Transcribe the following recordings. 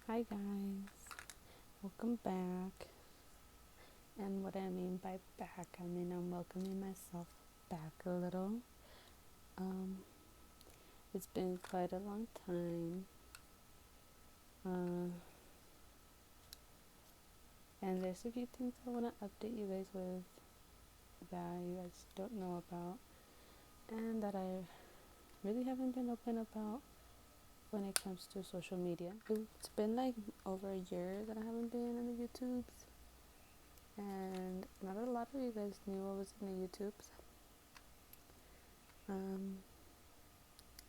Hi guys, welcome back. And what I mean by back, I mean I'm welcoming myself back a little. Um, it's been quite a long time. Uh, and there's a few things I want to update you guys with that you guys don't know about and that I really haven't been open about when it comes to social media. It's been like over a year that I haven't been on the YouTubes, and not a lot of you guys knew I was in the YouTubes.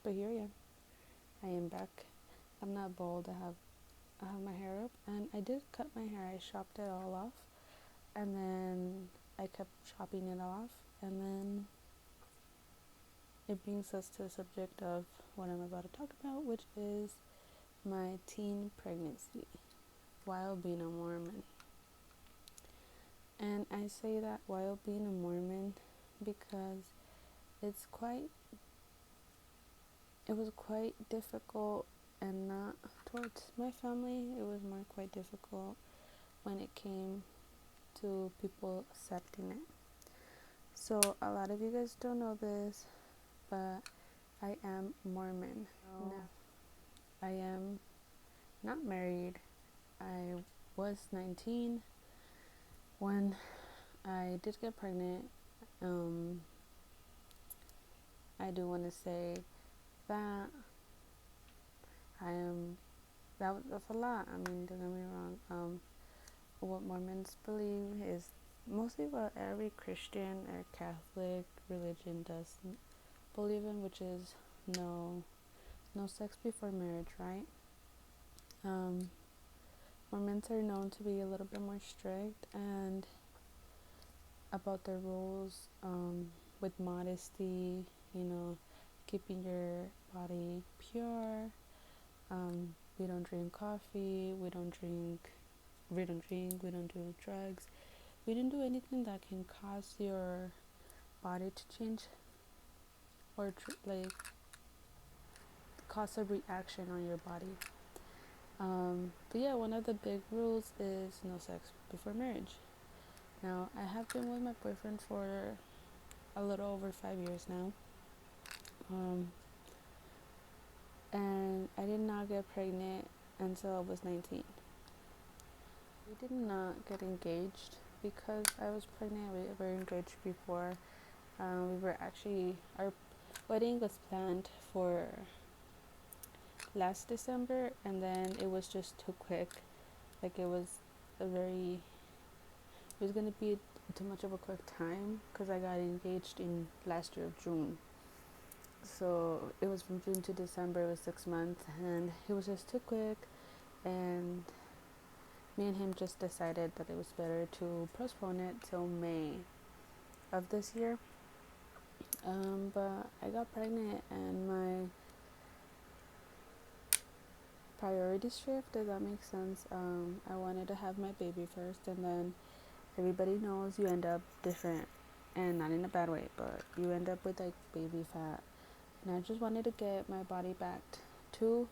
But here I am back. I'm not bald. I have my hair up, and I did cut my hair. I chopped it all off, and then I kept chopping it off, and then it brings us to the subject of what I'm about to talk about, which is my teen pregnancy while being a Mormon. And I say that while being a Mormon because it was quite difficult, and not towards my family. It was more quite difficult when it came to people accepting it. So a lot of you guys don't know this, but I am Mormon. No, I am not married. I was 19 when I did get pregnant. I do want to say that that's a lot. I mean, don't get me wrong. What Mormons believe is mostly what every Christian or Catholic religion does believe in, which is no sex before marriage, right? Mormons are known to be a little bit more strict and about their rules, with modesty, keeping your body pure. We don't drink coffee, we don't do drugs. We don't do anything that can cause your body to change or cause a reaction on your body. But yeah, one of the big rules is no sex before marriage. Now, I have been with my boyfriend for a little over 5 years now. And I did not get pregnant until I was 19. We did not get engaged because I was pregnant. We were engaged before. Our wedding was planned for last December, and then it was just too quick. Like, it was going to be too much of a quick time because I got engaged in last year of June. So it was from June to December. It was 6 months, and it was just too quick. And me and him just decided that it was better to postpone it till May of this year. But I got pregnant, and my priorities shift. Does that make sense? I wanted to have my baby first, and then everybody knows you end up different, and not in a bad way, but you end up with like baby fat. And I just wanted to get my body back to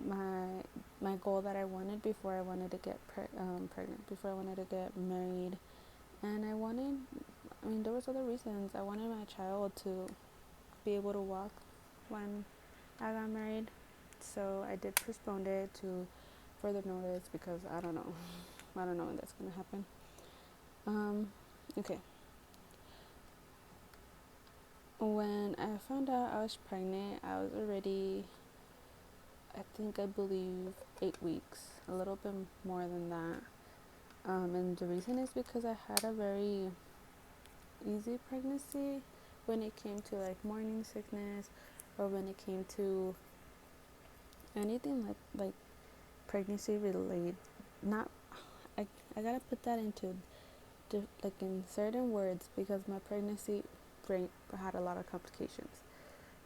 my goal that I wanted before I wanted to get pregnant, before I wanted to get married. And there was other reasons. I wanted my child to be able to walk when I got married. So I did postpone it to further notice because I don't know when that's going to happen. Okay. When I found out I was pregnant, I was already, I believe 8 weeks, a little bit more than that. And the reason is because I had a very easy pregnancy when it came to like morning sickness, or when it came to anything like pregnancy related. Not I gotta put that into like in certain words because my pregnancy had a lot of complications.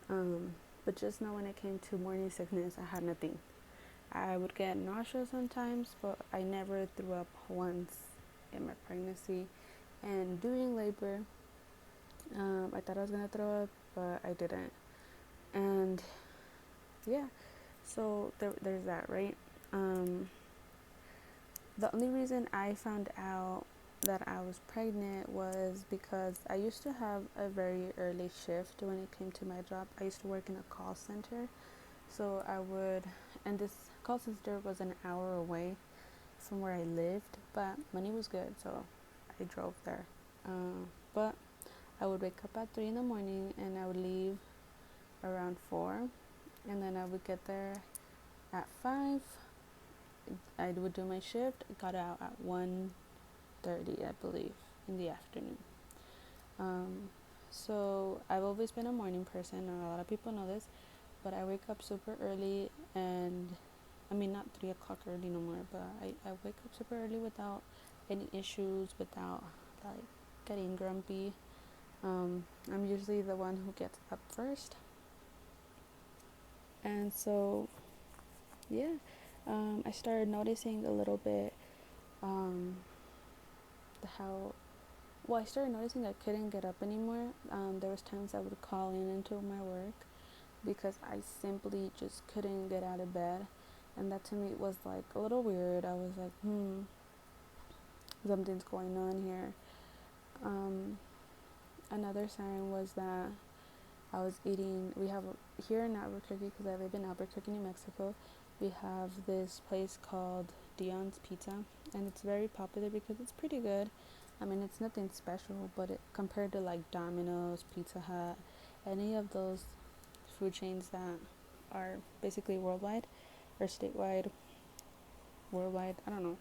But just know when it came to morning sickness, I had nothing. I would get nauseous sometimes, but I never threw up once in my pregnancy. And during labor, I thought I was gonna throw up, but I didn't. And yeah, so there's that, right? Um, the only reason I found out that I was pregnant was because I used to have a very early shift when it came to my job. I used to work in a call center, so and this call center was an hour away from where I lived, but money was good, so I drove there. But I would wake up at 3 in the morning and I would leave around 4, and then I would get there at 5. I would do my shift, got out at 1:30, I believe, in the afternoon. Um, so I've always been a morning person, and a lot of people know this, but I wake up super early, and I mean, not 3 o'clock early no more, but I wake up super early without any issues, without like getting grumpy. I'm usually the one who gets up first. And so, yeah, I started noticing a little bit um, how, well, I started noticing I couldn't get up anymore. There was times I would call in into my work because I simply just couldn't get out of bed. And that to me was like a little weird. I was like, something's going on here. Another sign was that I was eating. We have here in Albuquerque, because I live in Albuquerque, New Mexico. We have this place called Dion's Pizza, and it's very popular because it's pretty good. I mean, it's nothing special, but compared to like Domino's, Pizza Hut, any of those food chains that are basically worldwide or statewide, worldwide. I don't know.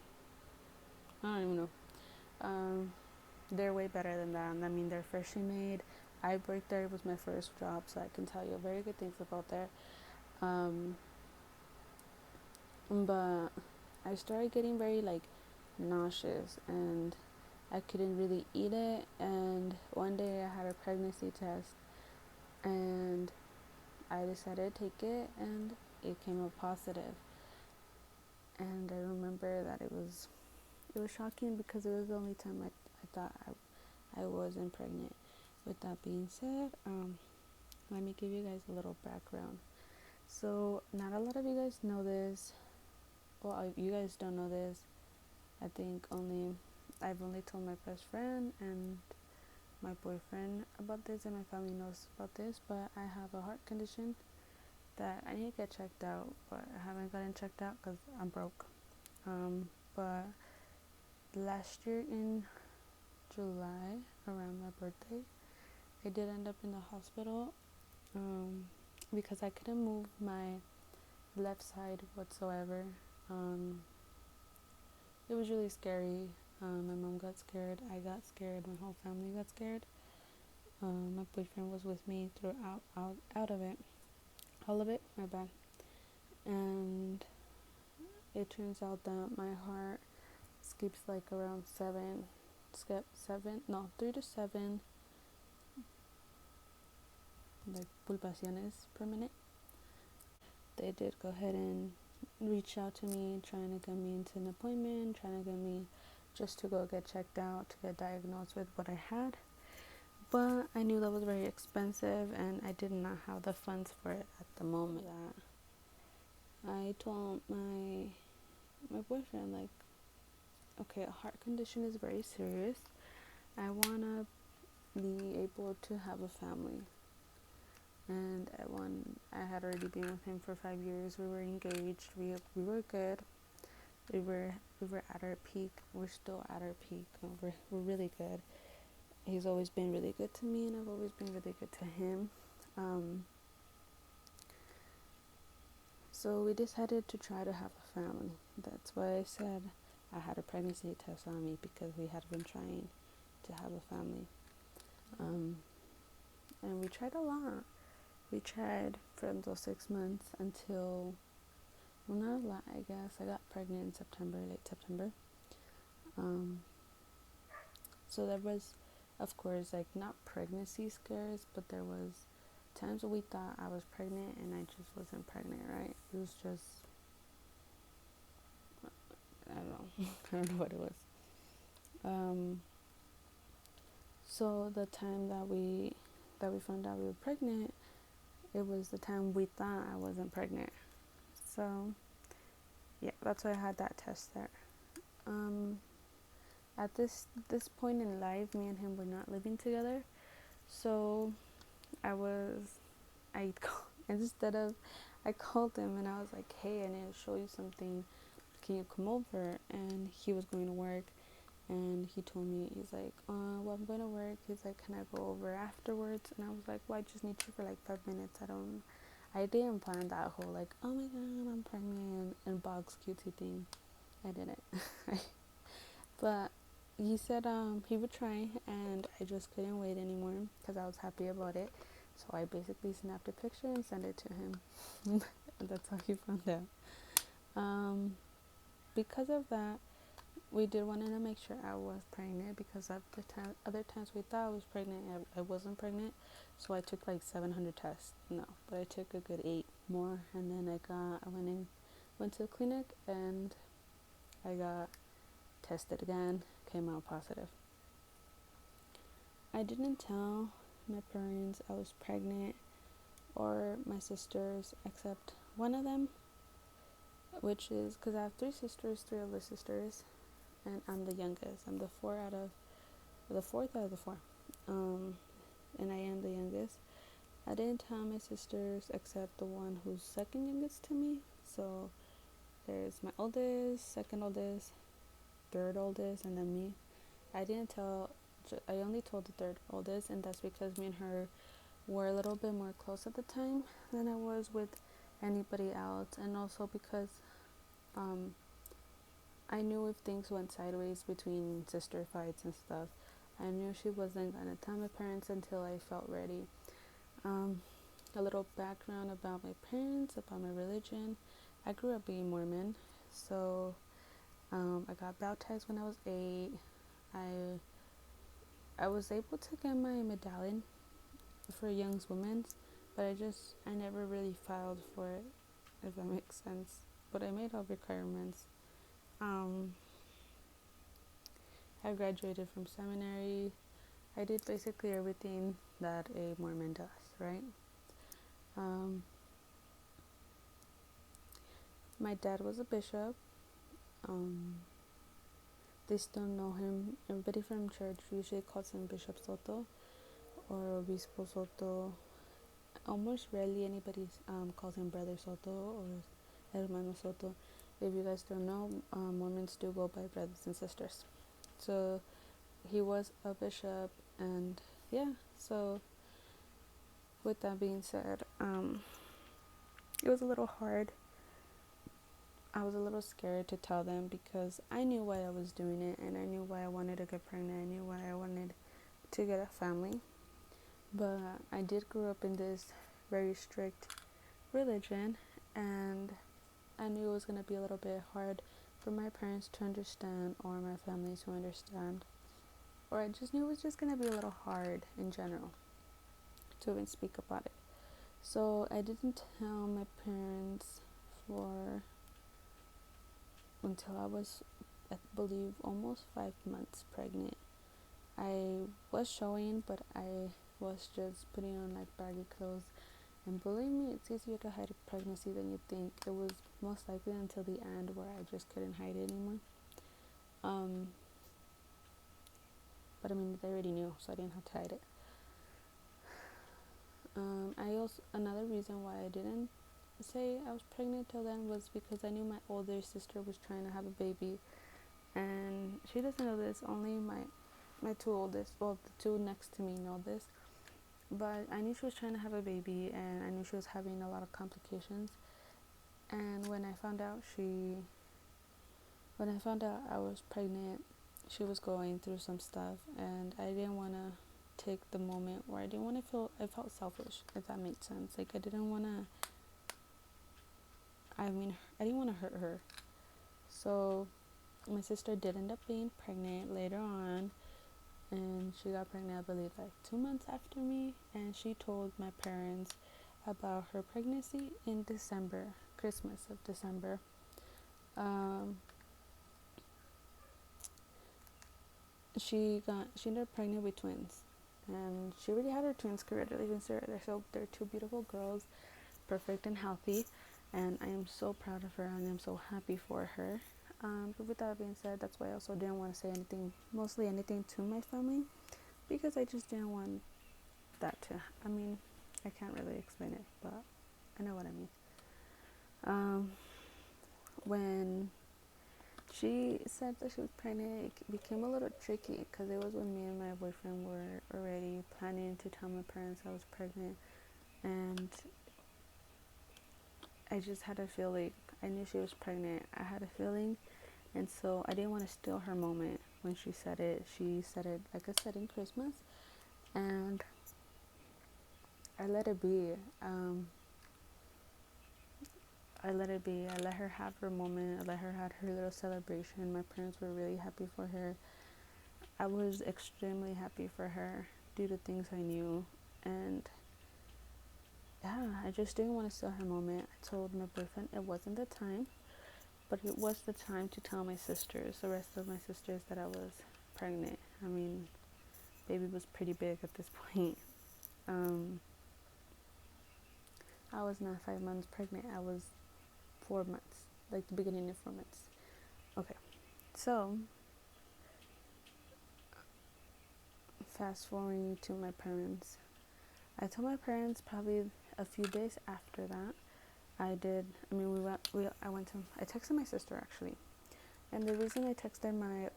I don't even know. Um, they're way better than that. I mean, they're freshly made. I worked there. It was my first job, so I can tell you very good things about there. Um, but I started getting very like nauseous, and I couldn't really eat it. And one day I had a pregnancy test, and I decided to take it, and it came up positive. And I remember that it was shocking because it was the only time I thought I wasn't pregnant. With that being said, let me give you guys a little background. So, not a lot of you guys know this. Well, you guys don't know this. I think I've only told my best friend and my boyfriend about this, and my family knows about this. But I have a heart condition that I need to get checked out, but I haven't gotten checked out because I'm broke. But last year in July, around my birthday, I did end up in the hospital because I couldn't move my left side whatsoever. It was really scary. My mom got scared, I got scared, my whole family got scared. My boyfriend was with me throughout out of it, all of it, my bad. And it turns out that my heart skips like around 3 to 7 like pulsaciones per minute. They did go ahead and reach out to me, trying to get me into an appointment, trying to get me just to go get checked out, to get diagnosed with what I had. But I knew that was very expensive, and I did not have the funds for it at the moment. That I told my boyfriend, like, okay, a heart condition is very serious. I wanna be able to have a family. And I had already been with him for 5 years. We were engaged. We were good. We were at our peak. We're still at our peak. We're really good. He's always been really good to me, and I've always been really good to him. So we decided to try to have a family. That's why I said I had a pregnancy test on me, because we had been trying to have a family. And we tried a lot. We tried from those 6 months until, well, not a lot, I guess. I got pregnant in September, late September. So there was, of course, like, not pregnancy scares, but there was times we thought I was pregnant and I just wasn't pregnant, right? It was just, I don't know. I don't know what it was. So the time that we found out we were pregnant, it was the time we thought I wasn't pregnant. So yeah, that's why I had that test there. Um, at this point in life, me and him were not living together, so I was I instead of I called him and I was like, hey, I need to show you something. Can you come over? And he was going to work, and he told me, he's like, well, I'm going to work. He's like, can I go over afterwards? And I was like, well, I just need you for like 5 minutes. I didn't plan that whole like, oh my god, I'm pregnant and box cutesy thing. I didn't. But he said he would try, and I just couldn't wait anymore because I was happy about it. So I basically snapped a picture and sent it to him. That's how he found out. Um, because of that, we did want to make sure I was pregnant, because at the other times we thought I was pregnant, I wasn't pregnant. So I took like 700 tests. No, but I took a good 8 more, and then I went to the clinic, and I got tested again, came out positive. I didn't tell my parents I was pregnant, or my sisters, except one of them, which is because I have 3 older sisters, and I'm the youngest. I'm the fourth out of the 4, and I am the youngest. I didn't tell my sisters except the one who's second youngest to me. So there's my oldest, second oldest, third oldest, and then me. I didn't tell. I only told the third oldest, and that's because me and her were a little bit more close at the time than I was with anybody else, and also because um, I knew if things went sideways between sister fights and stuff, I knew she wasn't gonna tell my parents until I felt ready. A little background about my parents, about my religion. I grew up being Mormon, so I got baptized when I was 8. I was able to get my medallion for young women, but I never really filed for it, if that makes sense. But I made all requirements. I graduated from seminary. I did basically everything that a Mormon does, right? My dad was a bishop. They still know him. Everybody from church usually calls him Bishop Soto or Obispo Soto. Almost rarely anybody calls him Brother Soto or Hermano Soto. If you guys don't know, Mormons do go by brothers and sisters. So he was a bishop, and yeah. So with that being said, it was a little hard. I was a little scared to tell them because I knew why I was doing it, and I knew why I wanted to get pregnant. I knew why I wanted to get a family. But I did grow up in this very strict religion, and I knew it was going to be a little bit hard for my parents to understand, or my family to understand, or I just knew it was just going to be a little hard in general to even speak about it. So I didn't tell my parents for until I was, I believe, almost 5 months pregnant. I was showing, but I was just putting on like baggy clothes. And believe me, it's easier to hide a pregnancy than you think. It was most likely until the end where I just couldn't hide it anymore. But I mean, they already knew, so I didn't have to hide it. Another reason why I didn't say I was pregnant till then was because I knew my older sister was trying to have a baby, and she doesn't know this. Only my 2 oldest, well, the 2 next to me know this. But I knew she was trying to have a baby, and I knew she was having a lot of complications. And when I found out I was pregnant, she was going through some stuff, and I didn't want to take the moment where I felt selfish, if that made sense. Like, I didn't want to hurt her. So my sister did end up being pregnant later on, and she got pregnant, I believe, like 2 months after me, and she told my parents about her pregnancy in December, Christmas of December. She ended up pregnant with twins, and she already had her twins, congratulations to her. So they're 2 beautiful girls, perfect and healthy. and I am so proud of her and I'm so happy for her. But with that being said, that's why I also didn't want to say anything, mostly anything to my family, because I just didn't want that to. I mean, I can't really explain it, but I know what I mean. When she said that she was pregnant, it became a little tricky because it was when me and my boyfriend were already planning to tell my parents I was pregnant, and I just had a feeling. I knew she was pregnant. I had a feeling, and so I didn't want to steal her moment when she said it. She said it, like I said, in Christmas, and I let it be. I let it be. I let her have her moment. I let her have her little celebration. My parents were really happy for her. I was extremely happy for her due to things I knew, and yeah, I just didn't want to steal her moment. I told my boyfriend it wasn't the time, but it was the time to tell my sisters, the rest of my sisters, that I was pregnant. I mean, baby was pretty big at this point. Um, I was not 5 months pregnant. I was 4 months, like the beginning of 4 months. Okay, so fast forwarding to my parents. I told my parents probably a few days after that. I did. I mean, I went to. I texted my sister actually, and the reason I texted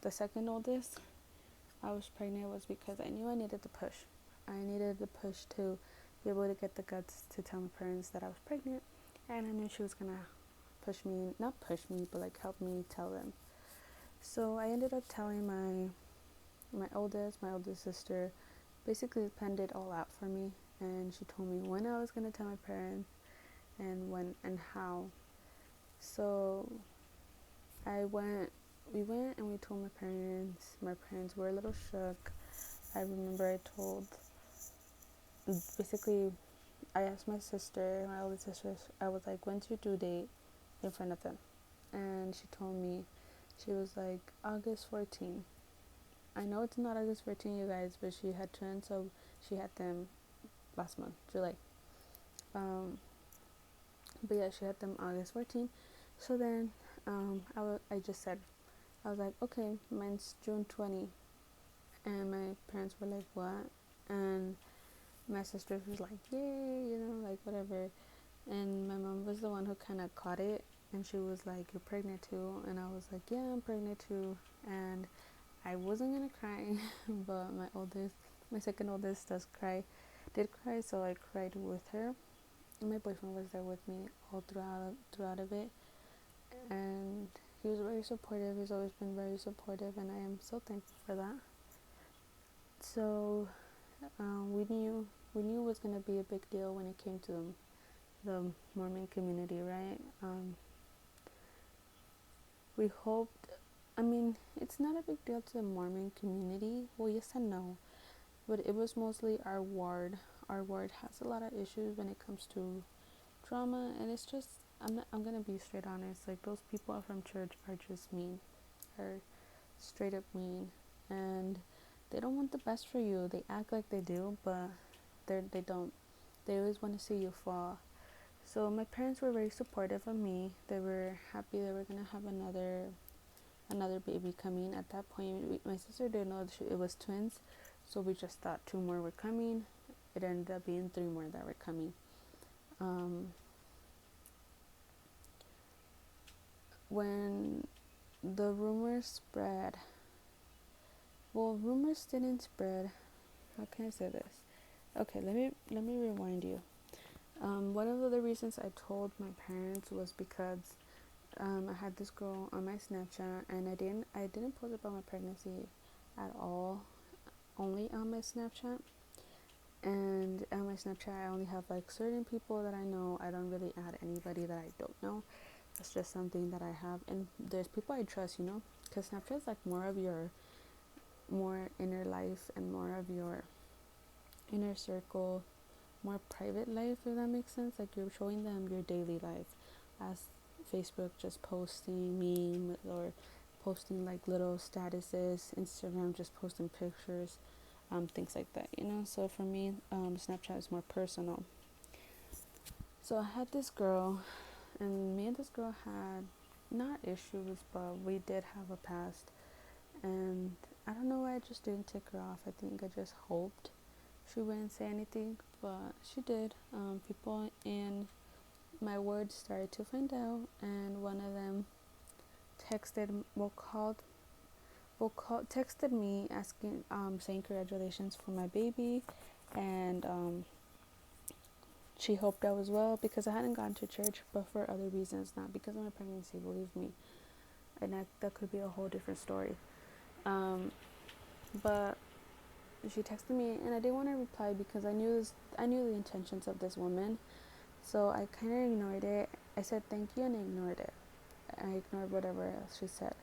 the second oldest, I was pregnant, was because I knew I needed the push. I needed the push to be able to get the guts to tell my parents that I was pregnant, and I knew she was gonna not push me, but like help me tell them. So I ended up telling my oldest sister, basically planned it all out for me, and she told me when I was gonna tell my parents and when and how. So we went and we told my parents. My parents were a little shook. I remember basically, I asked my oldest sister, I was like, when's your due date, in front of them? And she told me, she was like, August 14th. I know it's not August 14th, you guys, but she had twins, so she had them last month, July. But yeah, she had them August 14th. So then I just said, I was like, okay, mine's June 20. And my parents were like, what? And my sister was like, yay, like whatever. And my mom was the one who kind of caught it. And she was like, you're pregnant too? And I was like, yeah, I'm pregnant too. And I wasn't going to cry, but my second oldest did cry, so I cried with her. And my boyfriend was there with me all throughout of it. And he was very supportive. He's always been very supportive, and I am so thankful for that. So we knew it was gonna be a big deal when it came to the Mormon community, right? We hoped. I mean, it's not a big deal to the Mormon community. Well, yes and no, but it was mostly our ward. Our ward has a lot of issues when it comes to drama, and it's just I'm gonna be straight honest. Like, those people from church are just mean, are straight up mean, and they don't want the best for you. They act like they do, but they don't. They always want to see you fall. So my parents were very supportive of me. They were happy they were gonna have another baby coming. At that point, my sister didn't know it was twins, so we just thought two more were coming. It ended up being three more that were coming. When the rumors spread, well, rumors didn't spread. How can I say this? Okay, let me rewind you. One of the reasons I told my parents was because I had this girl on my Snapchat, and I didn't post about my pregnancy at all, only on my Snapchat. And on my Snapchat, I only have like certain people that I know. I don't really add anybody that I don't know. It's just something that I have, and there's people I trust, because Snapchat is like more of your more inner life and more of your inner circle, more private life, if that makes sense. Like, you're showing them your daily life, as Facebook just posting memes or posting like little statuses, Instagram just posting pictures, things like that. So for me, Snapchat is more personal. So I had this girl, and me and this girl had not issues, but we did have a past. And I don't know why I just didn't take her off. I think I just hoped she wouldn't say anything, but she did. People in my ward started to find out, and one of them texted me asking, saying congratulations for my baby, and she hoped I was well because I hadn't gone to church, but for other reasons, not because of my pregnancy, believe me. And that could be a whole different story. But she texted me, and I didn't want to reply because I knew the intentions of this woman, so I kind of ignored it. I said thank you and I ignored it. I ignored whatever else she said.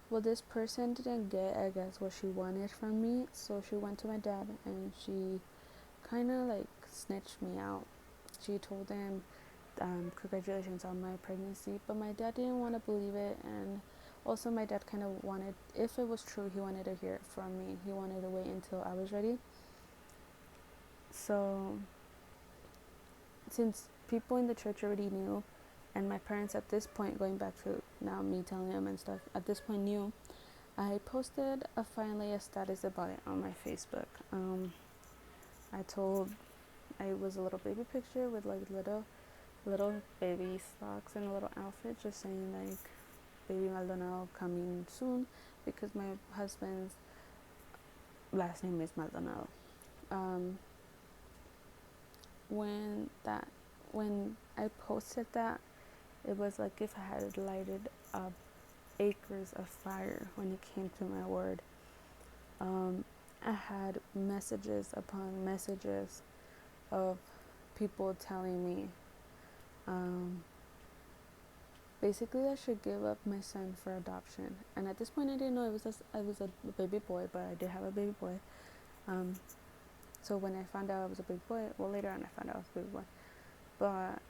Well, this person didn't get, I guess, what she wanted from me, so she went to my dad and she kind of like snitched me out. She told him, congratulations on my pregnancy, but my dad didn't want to believe it, and also my dad kind of wanted, if it was true, he wanted to hear it from me. He wanted to wait until I was ready. So, since people in the church already knew, and my parents at this point, going back to now me telling them and stuff, at this point knew, I posted finally a status about it on my Facebook. I told, I was a little baby picture with like little baby socks and a little outfit, just saying like baby Maldonado coming soon, because my husband's last name is Maldonado. When I posted that, it was like if I had lighted up acres of fire when it came to my word. I had messages upon messages of people telling me basically I should give up my son for adoption. And at this point I didn't know I was a baby boy, but I did have a baby boy. So when I found out I was a baby boy, well, later on I found out I was a baby boy, but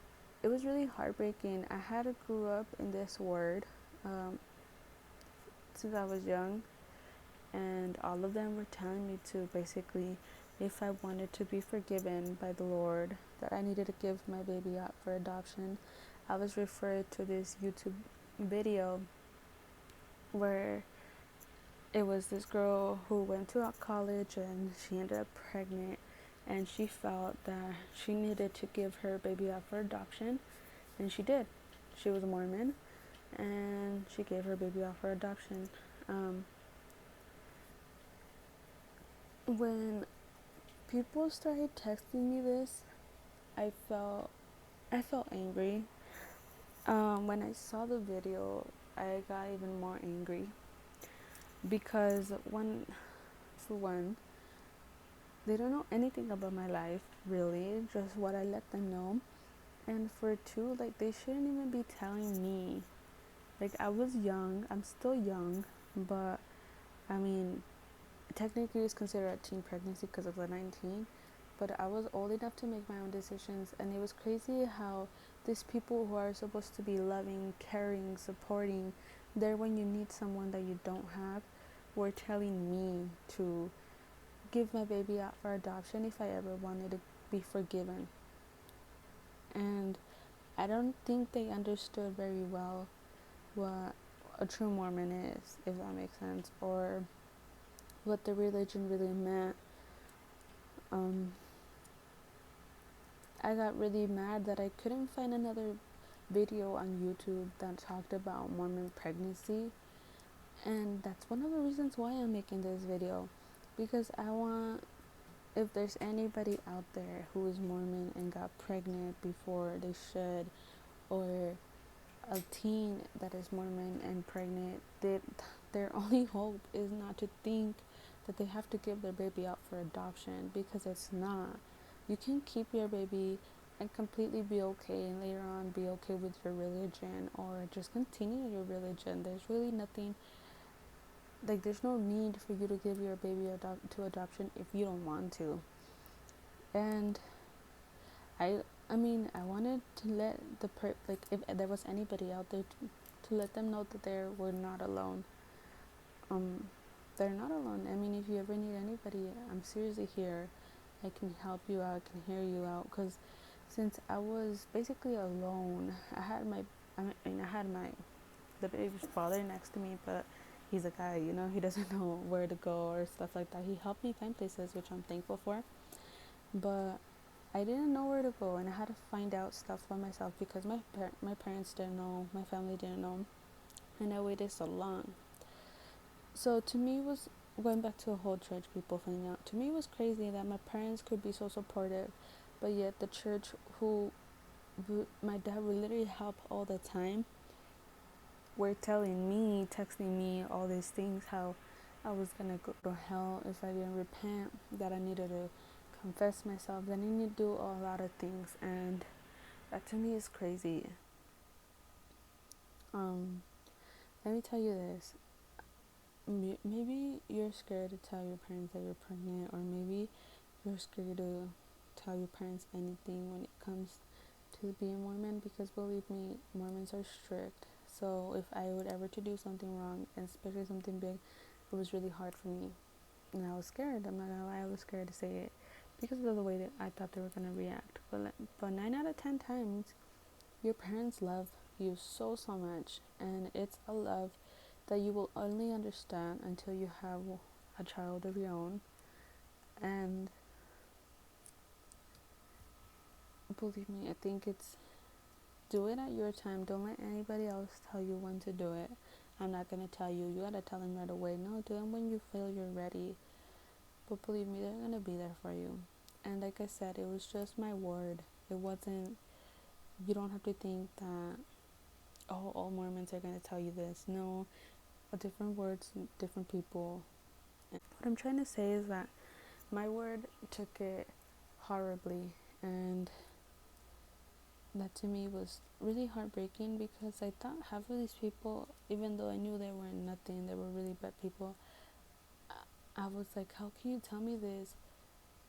it was really heartbreaking. I had grew up in this word since I was young, and all of them were telling me to basically, if I wanted to be forgiven by the Lord, that I needed to give my baby up for adoption. I was referred to this YouTube video where it was this girl who went to college and she ended up pregnant, and she felt that she needed to give her baby up for adoption, and she did. She was a Mormon, and she gave her baby up for adoption. When people started texting me this, I felt angry. When I saw the video, I got even more angry because for one, they don't know anything about my life, really, just what I let them know. And for two, like, they shouldn't even be telling me. Like, I was young, I'm still young, but I mean, technically it's considered a teen pregnancy because of the 19, but I was old enough to make my own decisions. And it was crazy how these people who are supposed to be loving, caring, supporting, there when you need someone that you don't have, were telling me to give my baby out for adoption if I ever wanted to be forgiven. And I don't think they understood very well what a true Mormon is, if that makes sense, or what the religion really meant. I got really mad that I couldn't find another video on YouTube that talked about Mormon pregnancy, and that's one of the reasons why I'm making this video, because I want, if there's anybody out there who is Mormon and got pregnant before they should, or a teen that is Mormon and pregnant, their only hope is not to think that they have to give their baby out for adoption, because it's not. You can keep your baby and completely be okay, and later on be okay with your religion, or just continue your religion. There's really nothing, like, there's no need for you to give your baby to adoption if you don't want to. And I mean, I wanted to let like, if there was anybody out there to let them know that they were not alone. They're not alone. I mean, if you ever need anybody, I'm seriously here. I can help you out, I can hear you out, because since I was basically alone, I had my the baby's father next to me, but he's a guy, he doesn't know where to go or stuff like that. He helped me find places, which I'm thankful for, but I didn't know where to go, and I had to find out stuff for myself because my parents didn't know, my family didn't know, and I waited so long. So to me, it was going back to the whole church people finding out. To me, it was crazy that my parents could be so supportive, but yet the church who my dad would literally help all the time were telling me, texting me all these things, how I was gonna go to hell if I didn't repent, that I needed to confess myself, that I need to do a lot of things, and that to me is crazy. Um, Let me tell you this. Maybe you're scared to tell your parents that you're pregnant, or maybe you're scared to tell your parents anything when it comes to being Mormon, because believe me, Mormons are strict. So if I would ever to do something wrong, and especially something big, it was really hard for me. And I was scared. I'm not gonna lie, I was scared to say it because of the way that I thought they were gonna react. But 9 out of 10 times, your parents love you so much, and it's a love that you will only understand until you have a child of your own. And believe me, I think it's do it at your time. Don't let anybody else tell you when to do it. I'm not gonna tell you. You gotta tell them right away. No, do them when you feel you're ready. But believe me, they're gonna be there for you. And like I said, it was just my word. It wasn't. You don't have to think that all Mormons are gonna tell you this. No, different words, different people. And what I'm trying to say is that my word took it horribly, and that to me was really heartbreaking because I thought half of these people, even though I knew they weren't nothing, they were really bad people, I was like, how can you tell me this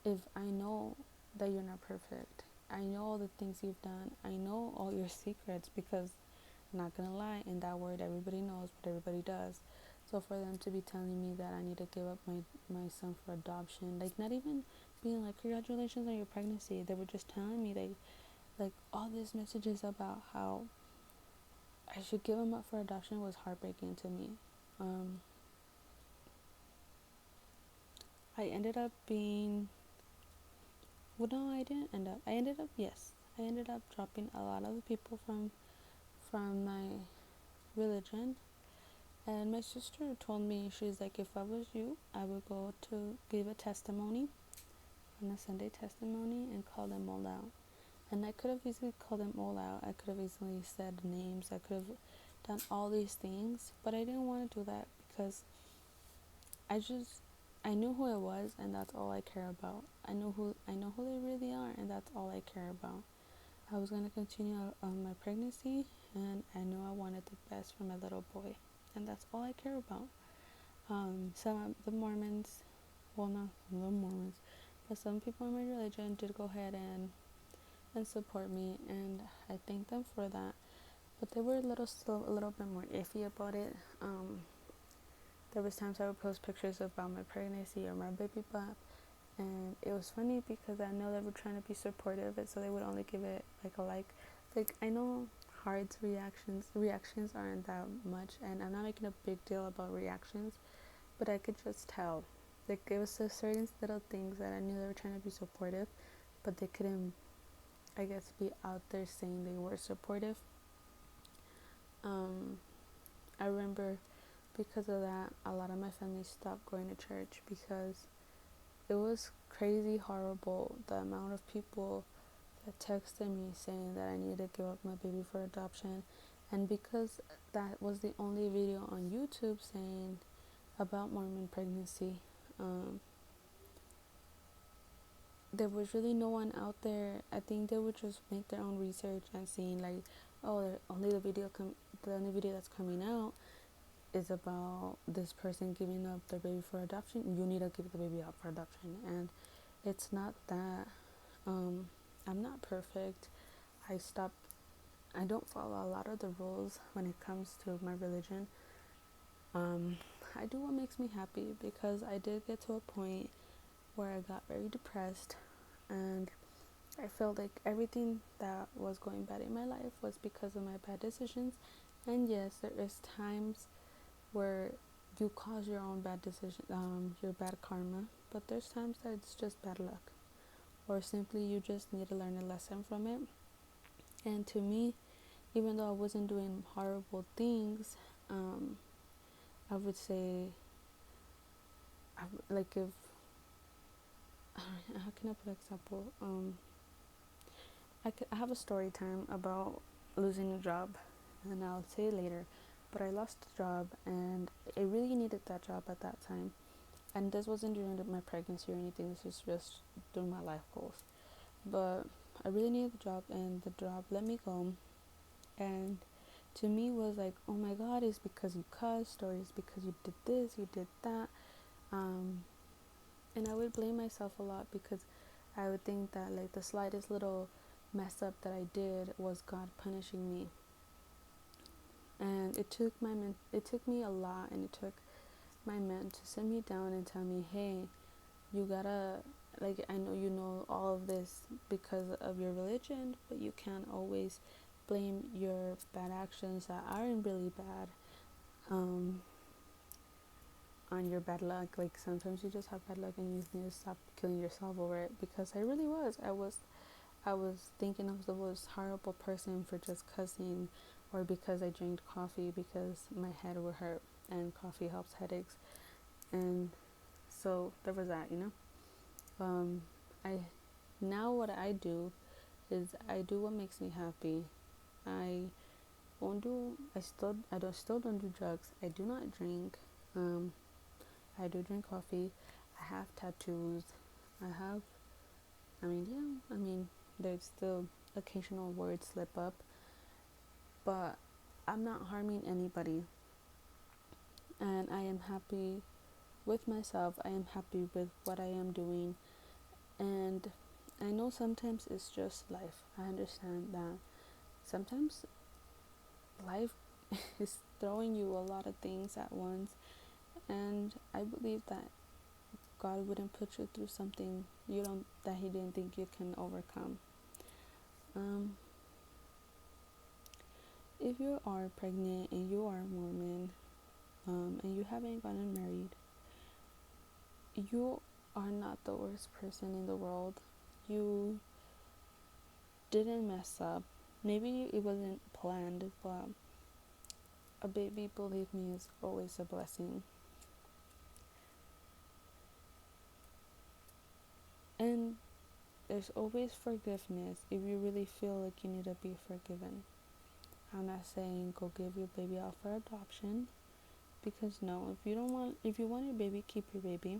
if I know that you're not perfect? I know all the things you've done. I know all your secrets because I'm not gonna lie, in that word everybody knows what everybody does. So for them to be telling me that I need to give up my son for adoption, like not even being like congratulations on your pregnancy, they were just telling me like all these messages about how I should give him up for adoption was heartbreaking to me. Um, I ended up being, well, no, I didn't end up. I ended up, yes, I ended up dropping a lot of the people from my religion. And my sister told me, she's like, if I was you, I would go to give a testimony on a Sunday testimony and call them all out. And I could have easily called them all out. I could have easily said names. I could have done all these things, but I didn't want to do that because I knew who I was, and that's all I care about. I know who they really are, and that's all I care about. I was gonna continue on my pregnancy, and I knew I wanted the best for my little boy, and that's all I care about. Some of the Mormons, well, not the Mormons, but some people in my religion did go ahead and support me, and I thank them for that. But they were still a little bit more iffy about it. There was times I would post pictures about my pregnancy or my baby bump, and it was funny because I know they were trying to be supportive, and so they would only give it like a like. Like I know Heart's reactions aren't that much, and I'm not making a big deal about reactions, but I could just tell. Like it was just certain little things that I knew they were trying to be supportive, but they couldn't, I guess, be out there saying they were supportive. Um, I remember because of that, a lot of my family stopped going to church because it was crazy horrible the amount of people that texted me saying that I needed to give up my baby for adoption. And because that was the only video on YouTube saying about Mormon pregnancy, there was really no one out there. I think they would just make their own research and seeing like, oh, the only video that's coming out is about this person giving up their baby for adoption. You need to give the baby up for adoption, and it's not that. I'm not perfect. I stopped. I don't follow a lot of the rules when it comes to my religion. I do what makes me happy because I did get to a point where I got very depressed, and I felt like everything that was going bad in my life was because of my bad decisions. And yes, there is times where you cause your own bad decision, your bad karma. But there's times that it's just bad luck, or simply you just need to learn a lesson from it. And to me, even though I wasn't doing horrible things, I would say, like if how can I put an example? I have a story time about losing a job, and I'll say it later. But I lost the job, and I really needed that job at that time. And this wasn't during my pregnancy or anything. This was just during my life goals. But I really needed the job, and the job let me go. And to me was like, oh my God, it's because you cussed, or it's because you did this, you did that. Um, and I would blame myself a lot because I would think that like the slightest little mess up that I did was God punishing me. And it took me a lot, and it took my men to sit me down and tell me, hey, you gotta, like, I know you know all of this because of your religion, but you can't always blame your bad actions that aren't really bad, um, on your bad luck. Like, sometimes you just have bad luck, and you need to stop killing yourself over it. Because I really was. I was thinking I was the most horrible person for just cussing, or because I drank coffee because my head would hurt, and coffee helps headaches. And so there was that, you know. I now what I do is I do what makes me happy. I won't do. I still don't do drugs. I do not drink. Um, I do drink coffee. I have tattoos. I have. I mean, yeah. I mean, there's still occasional words slip up, but I'm not harming anybody, and I am happy with myself. I am happy with what I am doing, and I know sometimes it's just life. I understand that sometimes life is throwing you a lot of things at once, and I believe that God wouldn't put you through something you don't that He didn't think you can overcome. Um, if you are pregnant and you are Mormon, and you haven't gotten married, you are not the worst person in the world. You didn't mess up. Maybe it wasn't planned, but a baby, believe me, is always a blessing. And there's always forgiveness if you really feel like you need to be forgiven. I'm not saying go give your baby out for adoption, because no, if you want your baby, keep your baby.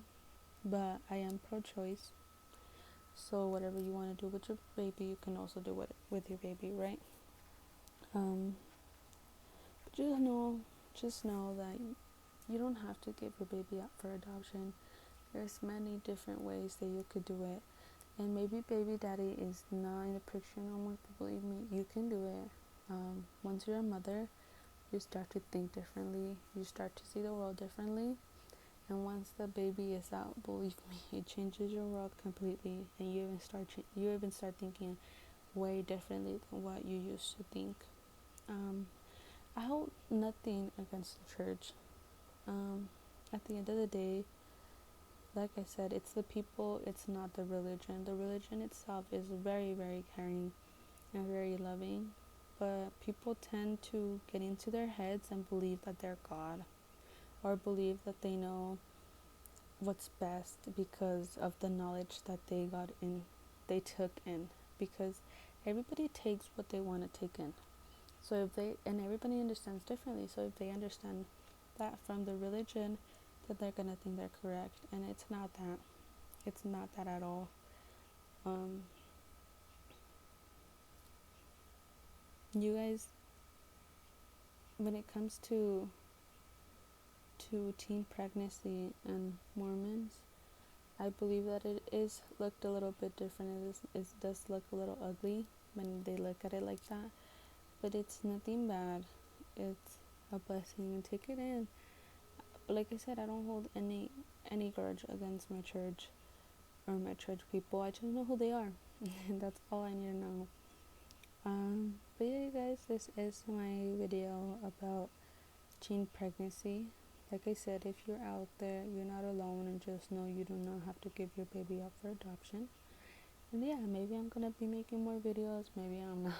But I am pro-choice, so whatever you want to do with your baby, you can also do it with your baby, right? Um, but just know that you don't have to give your baby up for adoption. There's many different ways that you could do it, and maybe baby daddy is not in the picture no more. But believe me, you can do it. Once you're a mother, you start to think differently. You start to see the world differently. And once the baby is out, believe me, it changes your world completely, and you even start thinking way differently than what you used to think. Um, I hold nothing against the church. At the end of the day, like I said, it's the people, it's not the religion. The religion itself is very, very caring and very loving, but people tend to get into their heads and believe that they're God, or believe that they know what's best because of the knowledge that they took in, because everybody takes what they want to take in. So if they and everybody understands differently, so if they understand that from the religion, then they're gonna think they're correct, and it's not that at all. um you guys, when it comes to teen pregnancy and Mormons, I believe that it is looked a little bit different. It does look a little ugly when they look at it like that, but it's nothing bad. It's a blessing, and take it in. But like I said, I don't hold any grudge against my church or my church people. I just know who they are. And that's all I need to know. But yeah, you guys, this is my video about teen pregnancy. Like I said, if you're out there, you're not alone, and just know you do not have to give your baby up for adoption. And yeah, maybe I'm gonna be making more videos, maybe I'm not.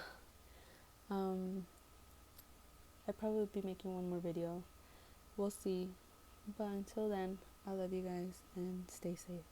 I'd probably be making one more video. We'll see. But until then, I love you guys and stay safe.